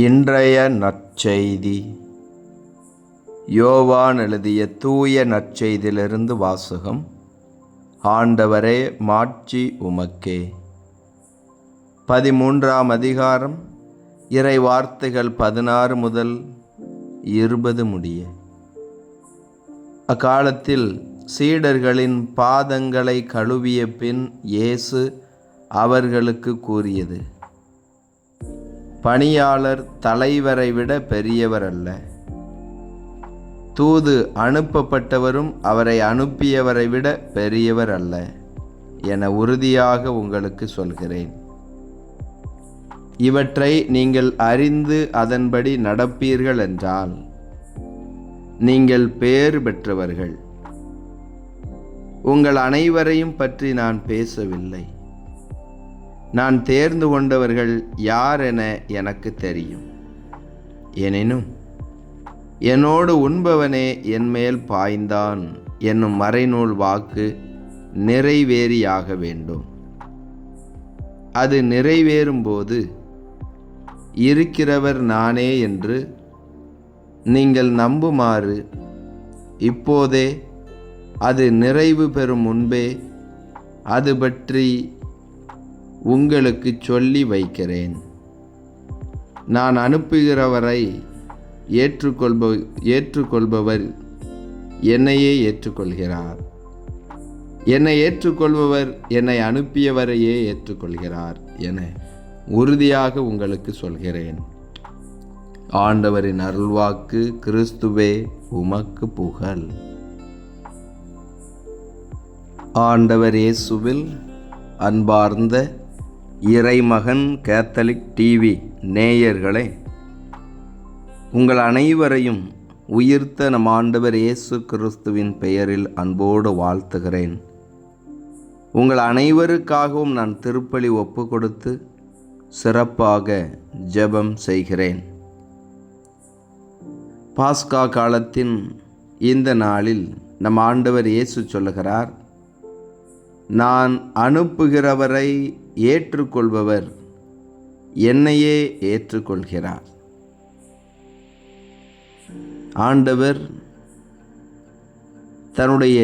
இன்றைய நற்செய்தி யோவான் எழுதிய தூய நற்செய்தியிலிருந்து வாசகம். ஆண்டவரே, மாட்சி உமக்கே. 13ஆம் அதிகாரம், இறை வார்த்தைகள் 16 முதல் 20 முடிய. அக்காலத்தில் சீடர்களின் பாதங்களை கழுவிய பின் இயேசு அவர்களுக்கு கூறியது: பணியாளர் தலைவரை விட பெரியவர் அல்ல, தூது அனுப்பப்பட்டவரும் அவரை அனுப்பியவரை விட பெரியவர் அல்ல என உறுதியாக உங்களுக்கு சொல்கிறேன். இவற்றை நீங்கள் அறிந்து அதன்படி நடப்பீர்கள் என்றால் நீங்கள் பேறு பெற்றவர்கள். உங்கள் அனைவரையும் பற்றி நான் பேசவில்லை. நான் தேர்ந்து கொண்டவர்கள் யார் என எனக்கு தெரியும். எனினும் என்னோடு உண்பவனே என்மேல் பாய்ந்தான் என்னும் மறைநூல் வாக்கு நிறைவேறியாக வேண்டும். அது நிறைவேறும்போது இருக்கிறவர் நானே என்று நீங்கள் நம்புமாறு இப்போதே, அது நிறைவு பெறும் முன்பே அது பற்றி உங்களுக்கு சொல்லி வைக்கிறேன். நான் அனுப்புகிறவரை ஏற்றுக்கொள்பவர் என்னையே ஏற்றுக்கொள்கிறார். என்னை ஏற்றுக்கொள்பவர் என்னை அனுப்பியவரையே ஏற்றுக்கொள்கிறார் என உறுதியாக உங்களுக்கு சொல்கிறேன். ஆண்டவரின் அருள்வாக்கு. கிறிஸ்துவே, உமக்கு புகழ். ஆண்டவர் இயேசுவில் அன்பார்ந்த இறைமகன் கேத்தலிக் டிவி நேயர்களே, உங்கள் அனைவரையும் உயிர்த்த நம் ஆண்டவர் இயேசு கிறிஸ்துவின் பெயரில் அன்போடு வாழ்த்துகிறேன். உங்கள் அனைவருக்காகவும் நான் திருப்பலி ஒப்பு கொடுத்து சிறப்பாக ஜெபம் செய்கிறேன். பாஸ்கா காலத்தின் இந்த நாளில் நம் ஆண்டவர் இயேசு சொல்லுகிறார்: நான் அனுப்புகிறவரை ஏற்றுக்கொள்பவர் என்னையே ஏற்றுக்கொள்கிறார். ஆண்டவர் தன்னுடைய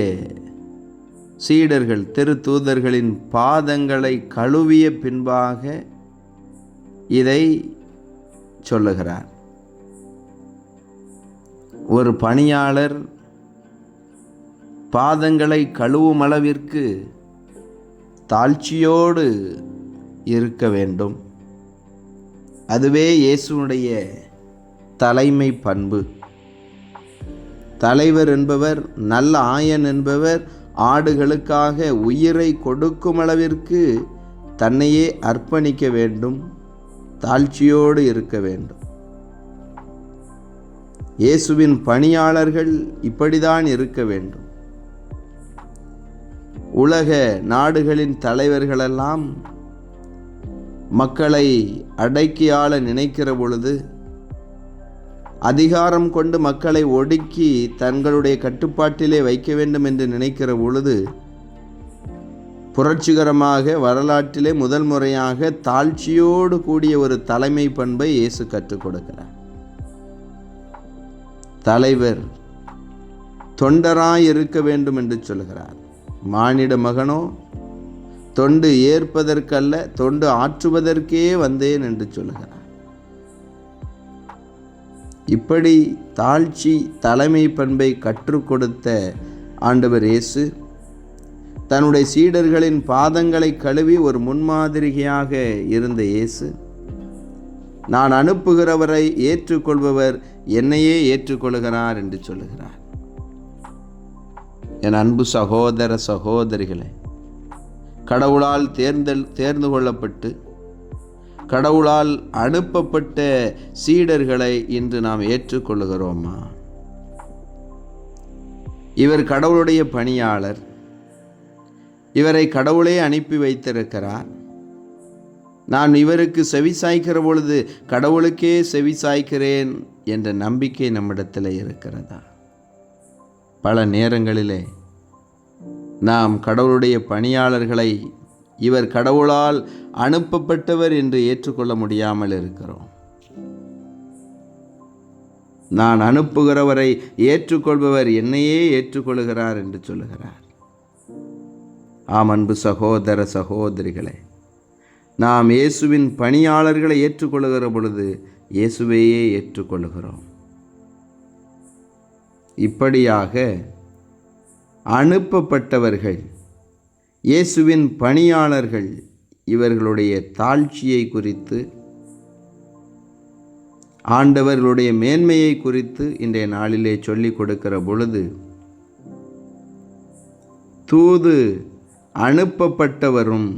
சீடர்கள் திருத்தூதர்களின் பாதங்களை கழுவிய பின்பாக இதை சொல்லுகிறார். ஒரு பணியாளர் பாதங்களை கழுவும் அளவிற்கு தாழ்ச்சியோடு இருக்க வேண்டும். அதுவே இயேசுனுடைய தலைமை பண்பு. தலைவர் என்பவர், நல்ல ஆயன் என்பவர் ஆடுகளுக்காக உயிரை கொடுக்கும் அளவிற்கு தன்னையே அர்ப்பணிக்க வேண்டும், தாழ்ச்சியோடு இருக்க வேண்டும். இயேசுவின் பணியாளர்கள் இப்படிதான் இருக்க வேண்டும். உலக நாடுகளின் தலைவர்களெல்லாம் மக்களை அடக்கி ஆள நினைக்கிற பொழுது, அதிகாரம் கொண்டு மக்களை ஒடுக்கி தங்களுடைய கட்டுப்பாட்டிலே வைக்க வேண்டும் என்று நினைக்கிற பொழுது, புரட்சிகரமாக வரலாற்றிலே முதல் முறையாக தாழ்ச்சியோடு கூடிய ஒரு தலைமை பண்பை இயேசு கற்றுக் கொடுக்கிறார். தலைவர் தொண்டராய் இருக்க வேண்டும் என்று சொல்கிறார். மானிட மகனோ தொண்டு ஏற்பதற்கல்ல, தொண்டு ஆற்றுவதற்கே வந்தேன் என்று சொல்கிறார். இப்படி தாழ்ச்சி தலைமை பண்பை கற்றுக் கொடுத்த ஆண்டவர் இயேசு தன்னுடைய சீடர்களின் பாதங்களை கழுவி ஒரு முன்மாதிரியாக இருந்த இயேசு, நான் அனுப்புகிறவரை ஏற்றுக்கொள்பவர் என்னையே ஏற்றுக்கொள்கிறார் என்று சொல்லுகிறார். என் அன்பு சகோதர சகோதரிகளே, கடவுளால் தேர்ந்து கொள்ளப்பட்டு கடவுளால் அனுப்பப்பட்ட சீடர்களை இன்று நாம் ஏற்றுக்கொள்கிறோமா? இவர் கடவுளுடைய பணியாளர். இவரை கடவுளே அனுப்பி வைத்திருக்கிறார். நான் இவருக்கு செவி சாய்க்கிற பொழுது கடவுளுக்கே செவி சாய்க்கிறேன் என்ற நம்பிக்கை நம்மிடத்தில் இருக்கிறதா? பல நேரங்களிலே நாம் கடவுளுடைய பணியாளர்களை இவர் கடவுளால் அனுப்பப்பட்டவர் என்று ஏற்றுக்கொள்ள முடியாமல் இருக்கிறோம். நான் அனுப்புகிறவரை ஏற்றுக்கொள்பவர் என்னையே ஏற்றுக்கொள்கிறார் என்று சொல்லுகிறார். ஆம் அன்பு சகோதர சகோதரிகளே, நாம் இயேசுவின் பணியாளர்களை ஏற்றுக்கொள்ளுகிற பொழுது இயேசுவையே ஏற்றுக்கொள்ளுகிறோம். இப்படியாக அனுப்பப்பட்டவர்கள், இயேசுவின் பணியாளர்கள், இவர்களுடைய தாழ்ச்சியை குறித்து, ஆண்டவர்களுடைய மேன்மையை குறித்து இன்றைய நாளிலே சொல்லிக் கொடுக்கிற பொழுது, தூது அனுப்பப்பட்டவரும்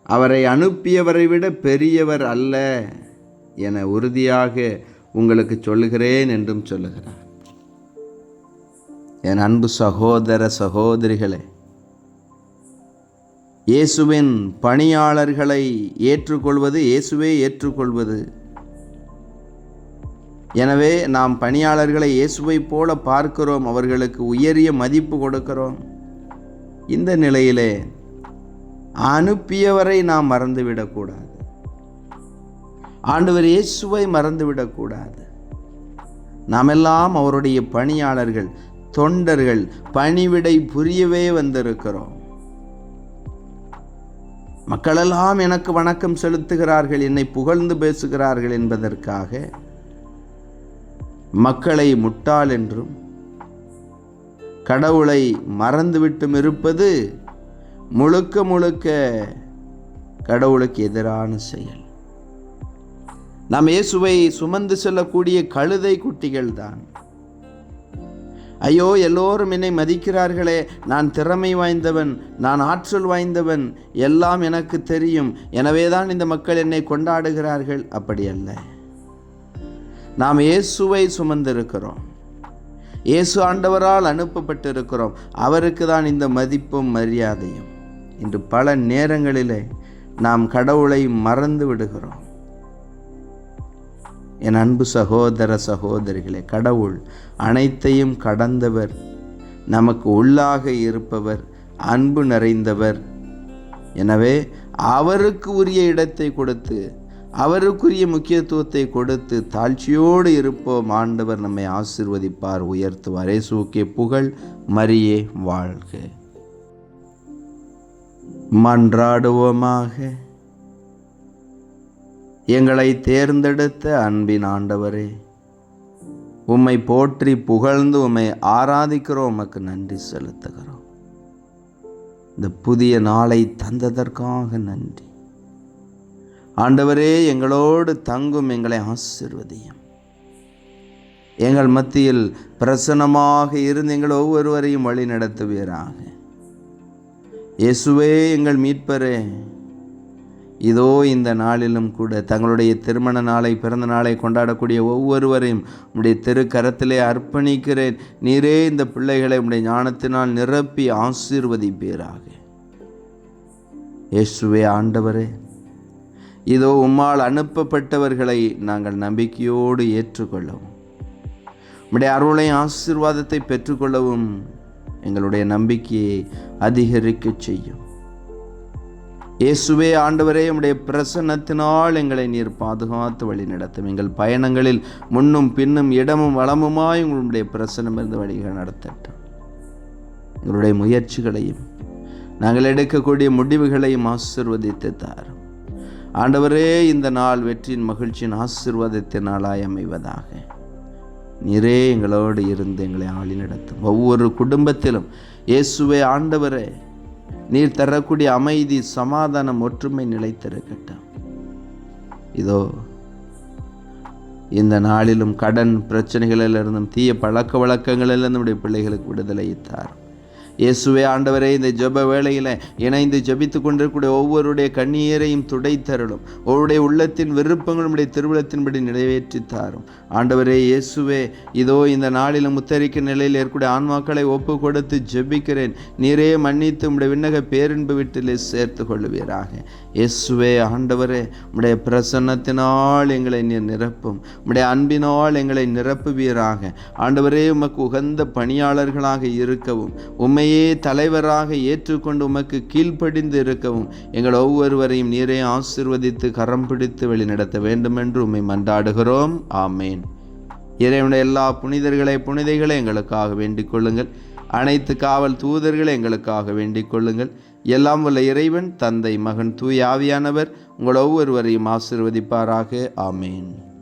அவரை அனுப்பியவரை விட பெரியவர் அல்ல என உறுதியாக உங்களுக்கு சொல்லுகிறேன் என்றும் சொல்லுகிறார். என் அன்பு சகோதர சகோதரிகளே, இயேசுவின் பணியாளர்களை ஏற்றுக்கொள்வது இயேசுவே ஏற்றுக்கொள்வது. எனவே நாம் பணியாளர்களை இயேசுவை போல பார்க்கிறோம், அவர்களுக்கு உயரிய மதிப்பு கொடுக்கிறோம். இந்த நிலையிலே அனுப்பியவரை நாம் மறந்துவிடக்கூடாது. ஆண்டவர் இயேசுவை மறந்துவிடக்கூடாது. நாம் எல்லாம் அவருடைய பணியாளர்கள், தொண்டர்கள், பணிவிடை புரியவே வந்திருக்கிறோம். மக்களெல்லாம் எனக்கு வணக்கம் செலுத்துகிறார்கள், என்னை புகழ்ந்து பேசுகிறார்கள் என்பதற்காக மக்களை முட்டாள் என்றும் கடவுளை மறந்துவிட்டும் இருப்பது முழுக்க முழுக்க கடவுளுக்கு எதிரான செயல். நாம் இயேசுவை சுமந்து செல்லக்கூடிய கழுதை குட்டிகள் தான். ஐயோ, எல்லோரும் என்னை மதிக்கிறார்களே, நான் திறமை வாய்ந்தவன், நான் ஆற்றல் வாய்ந்தவன், எல்லாம் எனக்கு தெரியும், எனவேதான் இந்த மக்கள் என்னை கொண்டாடுகிறார்கள். அப்படி அல்ல. நாம் இயேசுவை சுமந்திருக்கிறோம், இயேசு ஆண்டவரால் அனுப்பப்பட்டிருக்கிறோம். அவருக்கு தான் இந்த மதிப்பும் மரியாதையும். இன்று பல நேரங்களிலே நாம் கடவுளை மறந்து விடுகிறோம். என் அன்பு சகோதர சகோதரிகளே, கடவுள் அனைத்தையும் கடந்தவர், நமக்கு உள்ளாக இருப்பவர், அன்பு நிறைந்தவர். எனவே அவருக்கு உரிய இடத்தை கொடுத்து, அவருக்குரிய முக்கியத்துவத்தை கொடுத்து தாழ்ச்சியோடு இருப்போம். ஆண்டவர் நம்மை ஆசீர்வதிப்பார், உயர்த்துவார். இயேசுவுக்கே புகழ், மரியே வாழ்க. மன்றாடுவோமாக. எங்களை தேர்ந்தெடுத்த அன்பின் ஆண்டவரே, உம்மை போற்றி புகழ்ந்து உம்மை ஆராதிக்கிறோம், உமக்கு நன்றி செலுத்துகிறோம். இந்த புதிய நாளை தந்ததற்காக நன்றி. ஆண்டவரே, எங்களோடு தங்கும், எங்களை ஆசீர்வதியும். எங்கள் மத்தியில் பிரசன்னமாக இருந்து எங்கள் ஒவ்வொருவரையும் வழி நடத்துவீராக. இயேசுவே எங்கள் மீட்பரே, இதோ இந்த நாளிலும் கூட தங்களுடைய திருமண நாளை, பிறந்த நாளை கொண்டாடக்கூடிய ஒவ்வொருவரையும் உம்முடைய திருக்கரத்திலே அர்ப்பணிக்கிறேன். நீரே இந்த பிள்ளைகளை உம்முடைய ஞானத்தினால் நிரப்பி ஆசீர்வதிப்பீராக. இயேசுவே ஆண்டவரே, இதோ உம்மால் அனுப்பப்பட்டவர்களை நாங்கள் நம்பிக்கையோடு ஏற்றுக்கொள்ளவும், உம்முடைய அருளை ஆசீர்வாதத்தை பெற்றுக்கொள்ளவும் எங்களுடைய நம்பிக்கையை அதிகரிக்க செய்யும். இயேசுவே ஆண்டவரே, உம்முடைய பிரசன்னத்தினால் எங்களை நீர் பாதுகாத்து வழி நடத்தும். எங்கள் பயணங்களில் முன்னும் பின்னும் இடமும் வளமுமாய் உங்களுடைய பிரசன்னம் இருந்து வழிகள் நடத்தட்டும். எங்களுடைய முயற்சிகளையும் நாங்கள் எடுக்கக்கூடிய முடிவுகளையும் ஆசீர்வதித்து தாரும். ஆண்டவரே, இந்த நாள் வெற்றியின் மகிழ்ச்சியின் ஆசீர்வாதத்தின் நாளாய் அமைவதாக. நீரே எங்களோடு இருந்து எங்களை ஆளி நடத்தும். ஒவ்வொரு குடும்பத்திலும் இயேசுவே ஆண்டவரே, நீர் தரக்கூடிய அமைதி, சமாதானம், ஒற்றுமை நிலைத்திருக்கட்டும். இதோ இந்த நாளிலும் கடன் பிரச்சனைகளிலிருந்தும் தீய பழக்க வழக்கங்களிலிருந்து நம்முடைய பிள்ளைகளுக்கு விடுதலை தாரும். இயேசுவே ஆண்டவரே, இந்த ஜெப வேளையில் இணைந்து ஜெபித்து கொண்டிருக்கூடிய ஒவ்வொருடைய கண்ணீரையும் துடைத்தருளும். ஒவ்வொருடைய உள்ளத்தின் விருப்பங்கள் உம்முடைய திருவிழத்தின்படி நிறைவேற்றி தாரும். ஆண்டவரே இயேசுவே, இதோ இந்த நாளிலும் முத்தரிக்க நிலையில் ஏற்கூடிய ஆன்மாக்களை ஒப்பு கொடுத்து ஜெபிக்கிறேன். நீரே மன்னித்து உம்முடைய விண்ணக பேரின்பு வீட்டிலே சேர்த்து கொள்ளுவீராக. இயேசுவே ஆண்டவரே, உம்முடைய பிரசன்னத்தினால் எங்களை நீர் நிரப்பும். உம்முடைய அன்பினால் எங்களை நிரப்புவீராக. ஆண்டவரே, உமக்கு உகந்த பணியாளர்களாக இருக்கவும், உம்மையே தலைவராக ஏற்றுக்கொண்டு உமக்கு கீழ்ப்படிந்து இருக்கவும் எங்கள் ஒவ்வொருவரையும் நீரே ஆசீர்வதித்து கரம் பிடித்து வழி நடத்த வேண்டும் என்று உம்மை மன்றாடுகிறோம். ஆமேன். இறைவனுடைய எல்லா புனிதர்களை எங்களுக்காக வேண்டிக் கொள்ளுங்கள். அனைத்து காவல் தூதர்களை எங்களுக்காக வேண்டிக் கொள்ளுங்கள். எல்லாம் வல்ல இறைவன், தந்தை, மகன், தூய ஆவியானவர் உங்கள் ஒவ்வொருவரையும் ஆசீர்வதிப்பாராக. ஆமேன்.